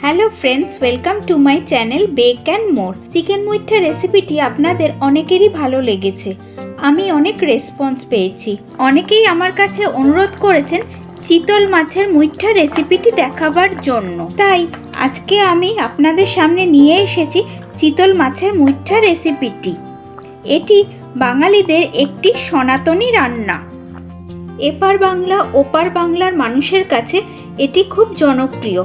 Hello friends, welcome to my channel bake and more. Chicken মুইঠা রেসিপিটি আপনাদের অনেকেরই ভালো লেগেছে। আমি অনেক রেসপন্স পেয়েছি। অনেকেই আমার কাছে অনুরোধ করেছেন চিতল মাছের মুইঠা রেসিপিটি দেখাবার জন্য। তাই আজকে আমি আপনাদের সামনে নিয়ে এসেছি চিতল মাছের মুইঠা রেসিপিটি। এটি বাঙালিদের একটি সনাতনী রান্না। এপার বাংলা ওপার বাংলার মানুষের কাছে এটি খুব জনপ্রিয়।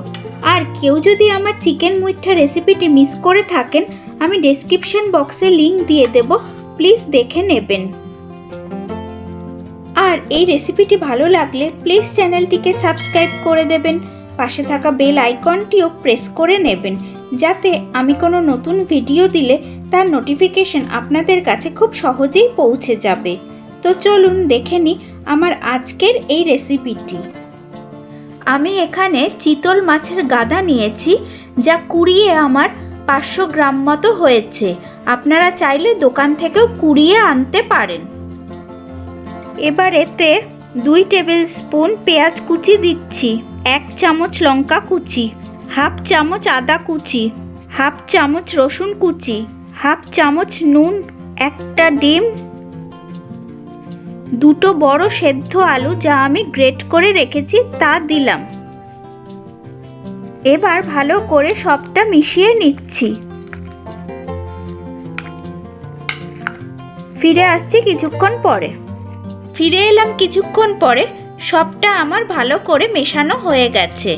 আর কেউ যদি আমার চিকেন মুইঠা রেসিপিটি মিস করে থাকেন, আমি ডেসক্রিপশন বক্সে লিংক দিয়ে দেব, প্লিজ দেখে নেবেন। আর এই রেসিপিটি ভালো লাগলে প্লিজ চ্যানেলটিকে সাবস্ক্রাইব করে দেবেন, পাশে থাকা বেল আইকনটিও প্রেস করে নেবেন, যাতে আমি কোনো নতুন ভিডিও দিলে তার নোটিফিকেশন আপনাদের কাছে খুব সহজেই পৌঁছে যাবে। তো চলুন দেখে নিই আমার আজকের এই রেসিপিটি। আমি এখানে চিতল মাছের গাদা নিয়েছি, যা কুড়িয়ে আমার 500 গ্রাম মতো হয়েছে। আপনারা চাইলে দোকান থেকেও কুড়িয়ে আনতে পারেন। এবার এতে 2 টেবিল স্পুন পেঁয়াজ কুচি দিচ্ছি, 1 চামচ লঙ্কা কুচি, 1/2 চামচ আদা কুচি, 1/2 চামচ রসুন কুচি, 1/2 চামচ নুন, 1টা ডিম, 2টো বড় সেদ্ধ আলু যা আমি গ্রেট করে রেখেছি তা দিলাম। এবার ভালো করে সবটা মিশিয়ে নিচ্ছি। ফিরে আসছি কিছুক্ষণ পরে। ফিরে এলাম কিছুক্ষণ পরে, সবটা আমার ভালো করে মেশানো হয়ে গেছে।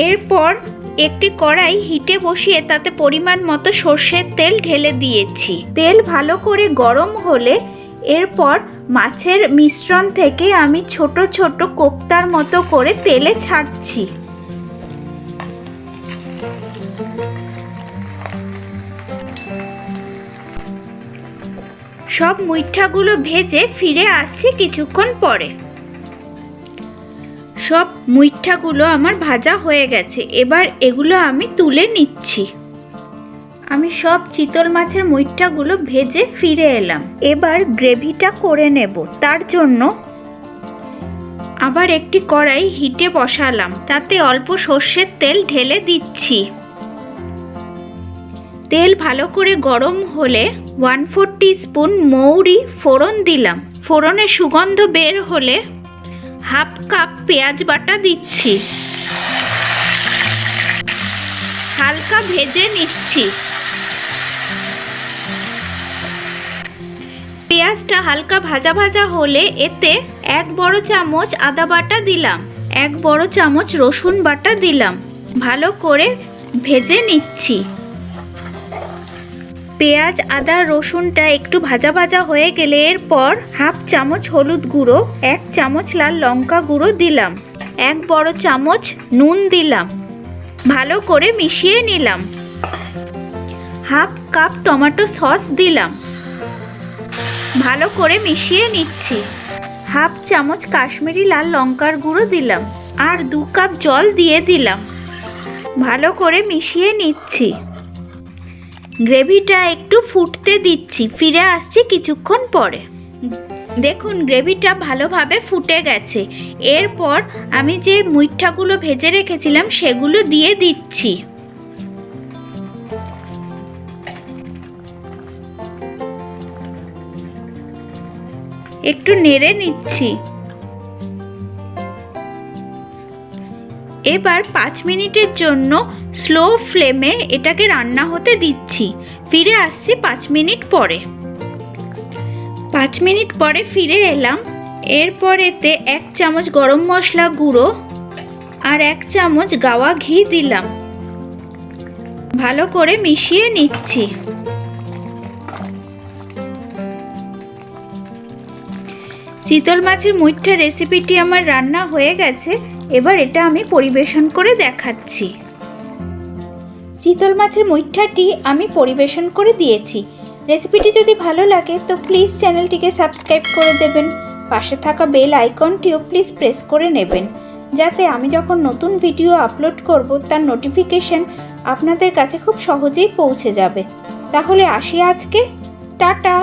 এরপর একটি কড়াই হিটে বসিয়ে তাতে পরিমাণ মতো সর্ষের তেল ঢেলে দিয়েছি। তেল ভালো করে গরম হলে এরপর মাছের মিশ্রণ থেকে আমি ছোট ছোট কোফতার মতো করে তেলে ছাড়ছি। সব মুইঠাগুলো ভেজে ফিরে আসছি কিছুক্ষণ পরে। সব মুইঠাগুলো আমার ভাজা হয়ে গেছে। এবার এগুলো আমি তুলে নিচ্ছি। আমি সব চিতল মাছের মুইঠাগুলো ভেজে ফিরে এলাম। এবার গ্রেভিটা করে নেব। তার জন্য আবার একটি কড়াই হিটে বসালাম, তাতে অল্প সর্ষের তেল ঢেলে দিচ্ছি। তেল ভালো করে গরম হলে 1/4 টিস্পুন মৌরি ফোড়ন দিলাম। ফোড়নের সুগন্ধ বের হলে 1/2 কাপ পেঁয়াজ বাটা দিচ্ছি। হালকা ভেজে নিচ্ছি। পেঁয়াজটা হালকা ভাজা ভাজা হলে এতে 1 বড় চামচ আদা বাটা দিলাম, 1 বড় চামচ রসুন বাটা দিলাম। ভালো করে ভেজে নিচ্ছি। পেঁয়াজ আদা রসুনটা একটু ভাজা ভাজা হয়ে গেলে এরপর 1/2 চামচ হলুদ গুঁড়ো, 1 চামচ লাল লঙ্কা গুঁড়ো দিলাম, 1 বড় চামচ নুন দিলাম। ভালো করে মিশিয়ে নিলাম। 1/2 কাপ টমেটো সস দিলাম। ভালো করে মিশিয়ে নিচ্ছি। 1/2 চামচ কাশ্মীরি লাল লঙ্কার গুঁড়ো দিলাম আর 2 কাপ জল দিয়ে দিলাম। ভালো করে মিশিয়ে নিচ্ছি। গ্রেভিটা একটু ফুটতে দিচ্ছি। ফিরে আসছি কিছুক্ষণ পরে। দেখুন গ্রেভিটা ভালোভাবে ফুটে গেছে। এরপর আমি যে মুইঠাগুলো ভেজে রেখেছিলাম সেগুলো দিয়ে দিচ্ছি। একটু নেড়ে নিচ্ছি। এবার 5 মিনিটের জন্য স্লো ফ্লেমে এটাকে রান্না হতে দিচ্ছি। ফিরে আসছি 5 মিনিট পরে। 5 মিনিট পরে ফিরে এলাম। এরপর এতে 1 চামচ গরম মশলা গুঁড়ো আর 1 চামচ গাওয়া ঘি দিলাম। ভালো করে মিশিয়ে নিচ্ছি। চিতল মাছের মুইঠা রেসিপিটি আমার রান্না হয়ে গেছে। এবার এটা আমি পরিবেশন করে দেখাচ্ছি। চিতল মাছের মুইঠাটি আমি পরিবেশন করে দিয়েছি। রেসিপিটি যদি ভালো লাগে তো প্লিজ চ্যানেলটিকে সাবস্ক্রাইব করে দেবেন, পাশে থাকা বেল আইকনটিও প্লিজ প্রেস করে নেবেন, যাতে আমি যখন নতুন ভিডিও আপলোড করব তার নোটিফিকেশন আপনাদের কাছে খুব সহজেই পৌঁছে যাবে। তাহলে আসি আজকে। টাটা।